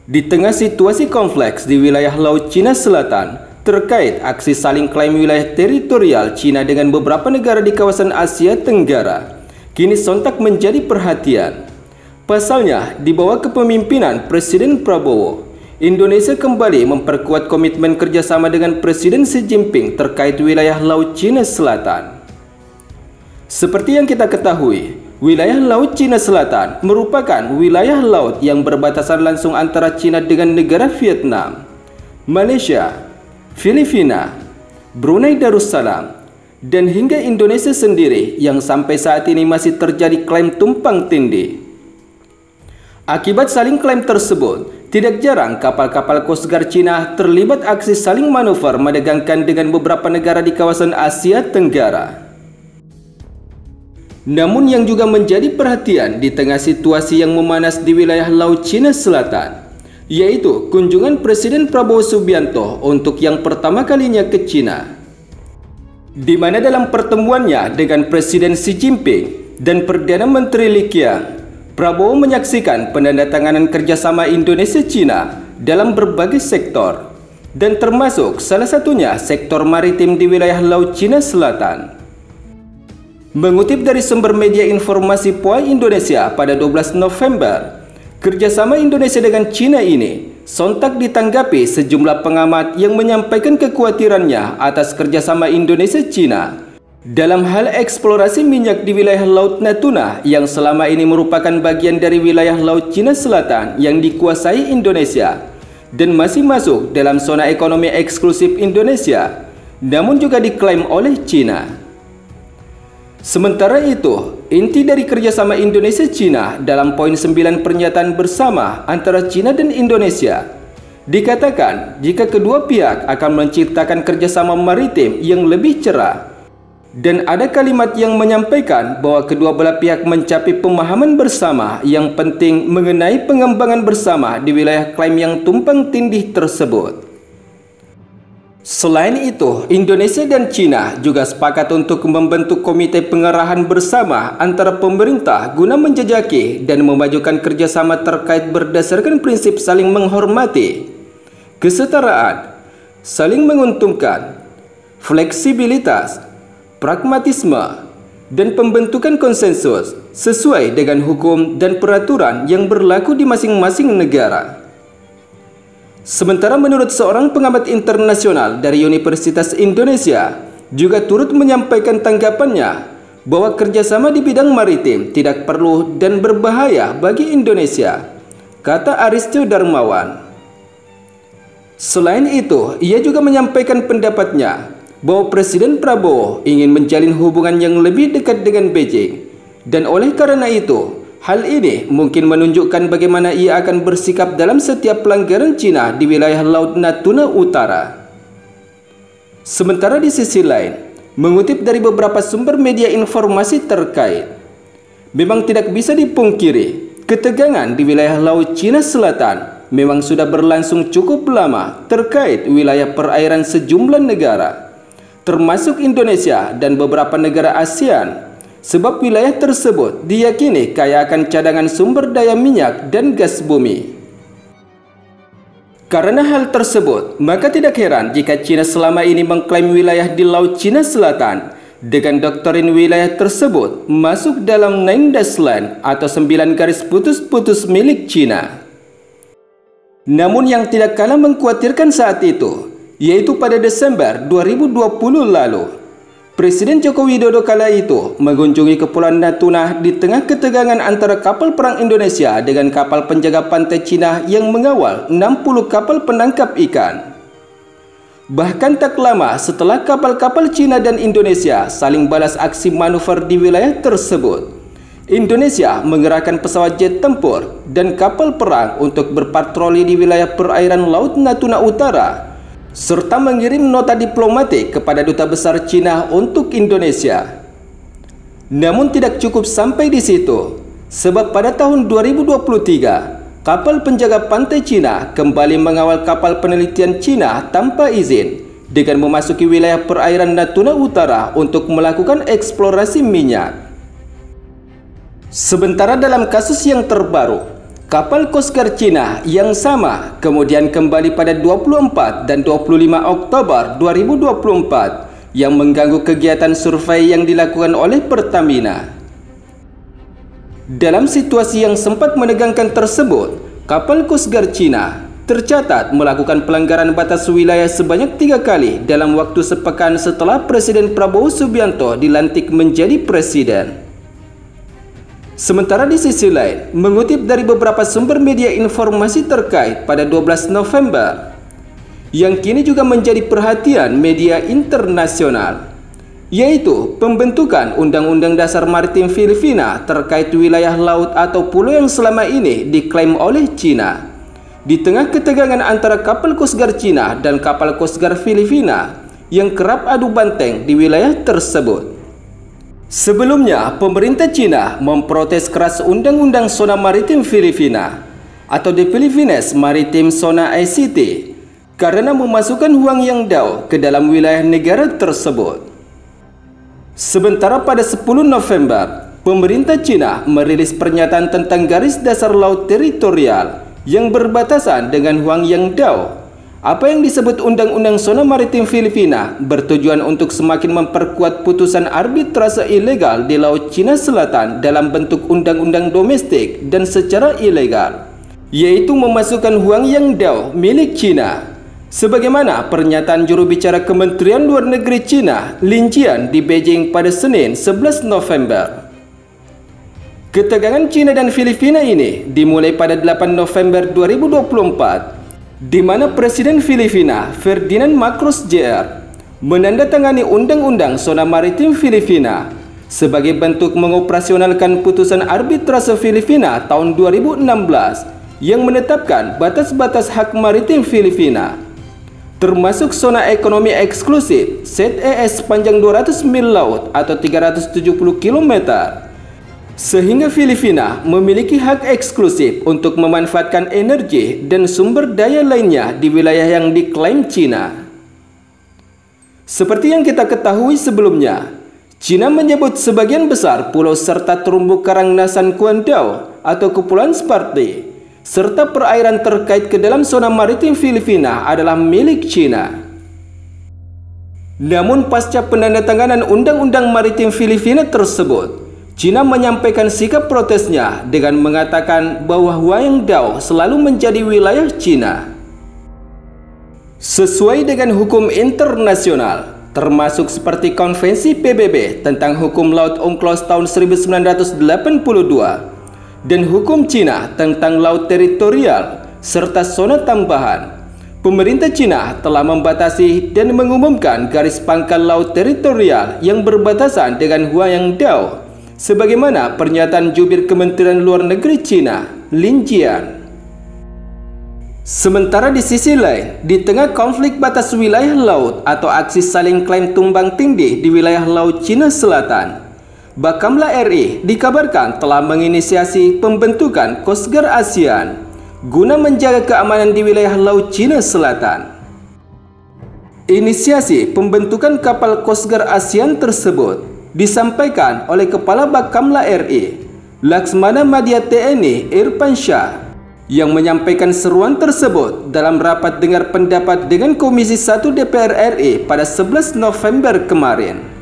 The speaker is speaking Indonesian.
Di tengah situasi kompleks di wilayah Laut Cina Selatan terkait aksi saling klaim wilayah teritorial Cina dengan beberapa negara di kawasan Asia Tenggara, kini sontak menjadi perhatian. Pasalnya, di bawah kepemimpinan Presiden Prabowo, Indonesia kembali memperkuat komitmen kerjasama dengan Presiden Xi Jinping terkait wilayah Laut Cina Selatan. Seperti yang kita ketahui, wilayah Laut Cina Selatan merupakan wilayah laut yang berbatasan langsung antara Cina dengan negara Vietnam, Malaysia, Filipina, Brunei Darussalam, dan hingga Indonesia sendiri yang sampai saat ini masih terjadi klaim tumpang tindih. Akibat saling klaim tersebut, tidak jarang kapal-kapal Coast Guard Cina terlibat aksi saling manuver mendegangkan dengan beberapa negara di kawasan Asia Tenggara. Namun yang juga menjadi perhatian di tengah situasi yang memanas di wilayah Laut Cina Selatan, yaitu kunjungan Presiden Prabowo Subianto untuk yang pertama kalinya ke Cina, di mana dalam pertemuannya dengan Presiden Xi Jinping dan Perdana Menteri Li Qiang, Prabowo menyaksikan penandatanganan kerjasama Indonesia-Cina dalam berbagai sektor, dan termasuk salah satunya sektor maritim di wilayah Laut Cina Selatan. Mengutip dari sumber media informasi POI Indonesia pada 12 November, kerjasama Indonesia dengan Cina ini sontak ditanggapi sejumlah pengamat yang menyampaikan kekhawatirannya atas kerjasama Indonesia-Cina dalam hal eksplorasi minyak di wilayah Laut Natuna yang selama ini merupakan bagian dari wilayah Laut Cina Selatan yang dikuasai Indonesia dan masih masuk dalam zona ekonomi eksklusif Indonesia, namun juga diklaim oleh Cina. Sementara itu, inti dari kerjasama Indonesia-Cina dalam poin 9 pernyataan bersama antara Cina dan Indonesia dikatakan jika kedua pihak akan menciptakan kerjasama maritim yang lebih cerah, dan ada kalimat yang menyampaikan bahwa kedua belah pihak mencapai pemahaman bersama yang penting mengenai pengembangan bersama di wilayah klaim yang tumpang tindih tersebut. Selain itu, Indonesia dan Cina juga sepakat untuk membentuk komite pengarahan bersama antara pemerintah guna menjajaki dan memajukan kerjasama terkait berdasarkan prinsip saling menghormati, kesetaraan, saling menguntungkan, fleksibilitas, pragmatisme, dan pembentukan konsensus sesuai dengan hukum dan peraturan yang berlaku di masing-masing negara. Sementara menurut seorang pengamat internasional dari Universitas Indonesia juga turut menyampaikan tanggapannya bahwa kerjasama di bidang maritim tidak perlu dan berbahaya bagi Indonesia, kata Aristio Darmawan. Selain itu, ia juga menyampaikan pendapatnya bahwa Presiden Prabowo ingin menjalin hubungan yang lebih dekat dengan Beijing, dan oleh karena itu, hal ini mungkin menunjukkan bagaimana ia akan bersikap dalam setiap pelanggaran Cina di wilayah Laut Natuna Utara. Sementara di sisi lain, mengutip dari beberapa sumber media informasi terkait, memang tidak bisa dipungkiri, ketegangan di wilayah Laut Cina Selatan memang sudah berlangsung cukup lama terkait wilayah perairan sejumlah negara, termasuk Indonesia dan beberapa negara ASEAN. Sebab wilayah tersebut diyakini kaya akan cadangan sumber daya minyak dan gas bumi. Karena hal tersebut, maka tidak heran jika Cina selama ini mengklaim wilayah di Laut Cina Selatan dengan doktrin wilayah tersebut masuk dalam Nine Dash Line atau 9 garis putus-putus milik Cina. Namun yang tidak kalah mengkhawatirkan saat itu, yaitu pada Desember 2020 lalu, Presiden Joko Widodo kala itu mengunjungi Kepulauan Natuna di tengah ketegangan antara kapal perang Indonesia dengan kapal penjaga pantai Cina yang mengawal 60 kapal penangkap ikan. Bahkan tak lama setelah kapal-kapal Cina dan Indonesia saling balas aksi manuver di wilayah tersebut, Indonesia mengerahkan pesawat jet tempur dan kapal perang untuk berpatroli di wilayah perairan Laut Natuna Utara, serta mengirim nota diplomatik kepada Duta Besar Cina untuk Indonesia. Namun tidak cukup sampai di situ, sebab pada tahun 2023, kapal penjaga pantai Cina kembali mengawal kapal penelitian Cina tanpa izin dengan memasuki wilayah perairan Natuna Utara untuk melakukan eksplorasi minyak. Sementara dalam kasus yang terbaru, Kapal Coast Guard Cina yang sama kemudian kembali pada 24 dan 25 Oktober 2024 yang mengganggu kegiatan survei yang dilakukan oleh Pertamina. Dalam situasi yang sempat menegangkan tersebut, kapal Coast Guard Cina tercatat melakukan pelanggaran batas wilayah sebanyak 3 kali dalam waktu sepekan setelah Presiden Prabowo Subianto dilantik menjadi presiden. Sementara di sisi lain, mengutip dari beberapa sumber media informasi terkait pada 12 November, yang kini juga menjadi perhatian media internasional, yaitu pembentukan Undang-Undang Dasar Maritim Filipina terkait wilayah laut atau pulau yang selama ini diklaim oleh Cina. Di tengah ketegangan antara kapal Coast Guard Cina dan kapal Coast Guard Filipina yang kerap adu banteng di wilayah tersebut. Sebelumnya, pemerintah Cina memprotes keras Undang-Undang Zona Maritim Filipina atau The Philippines Maritime Zona ICT karena memasukkan Huangyang Dao ke dalam wilayah negara tersebut. Sementara pada 10 November, pemerintah Cina merilis pernyataan tentang garis dasar laut teritorial yang berbatasan dengan Huangyang Dao. Apa yang disebut Undang-Undang Zona Maritim Filipina bertujuan untuk semakin memperkuat putusan arbitrase ilegal di Laut Cina Selatan dalam bentuk undang-undang domestik dan secara ilegal, yaitu memasukkan Huangyang Dao milik Cina. Sebagaimana pernyataan juru bicara Kementerian Luar Negeri Cina, Lin Jian, di Beijing pada Senin 11 November. Ketegangan Cina dan Filipina ini dimulai pada 8 November 2024, di mana Presiden Filipina Ferdinand Marcos Jr. menandatangani Undang-Undang Zona Maritim Filipina sebagai bentuk mengoperasionalkan putusan arbitrase Filipina tahun 2016 yang menetapkan batas-batas hak maritim Filipina, termasuk zona ekonomi eksklusif ZEE sepanjang 200 mil laut atau 370 km. Sehingga Filipina memiliki hak eksklusif untuk memanfaatkan energi dan sumber daya lainnya di wilayah yang diklaim Cina. Seperti yang kita ketahui sebelumnya, Cina menyebut sebagian besar pulau serta terumbu karang Nasan Kuan Dao atau Kepulauan Spratly, serta perairan terkait ke dalam zona maritim Filipina adalah milik Cina. Namun pasca penandatanganan Undang-Undang Maritim Filipina tersebut, Cina menyampaikan sikap protesnya dengan mengatakan bahwa Huangyang Dao selalu menjadi wilayah Cina. Sesuai dengan hukum internasional, termasuk seperti Konvensi PBB tentang Hukum Laut UNCLOS tahun 1982 dan Hukum Cina tentang Laut Teritorial serta zona tambahan, pemerintah Cina telah membatasi dan mengumumkan garis pangkal laut teritorial yang berbatasan dengan Huangyang Dao, sebagaimana pernyataan jubir Kementerian Luar Negeri Cina, Lin Jian. Sementara di sisi lain, di tengah konflik batas wilayah laut atau aksi saling klaim tumbang tindih di wilayah Laut Cina Selatan, Bakamla RI dikabarkan telah menginisiasi pembentukan Coast Guard ASEAN guna menjaga keamanan di wilayah Laut Cina Selatan. Inisiasi pembentukan kapal Coast Guard ASEAN tersebut disampaikan oleh Kepala Bakamla RI, Laksmana Madya TNI Irfansyah, yang menyampaikan seruan tersebut dalam rapat dengar pendapat dengan Komisi 1 DPR RI pada 11 November kemarin.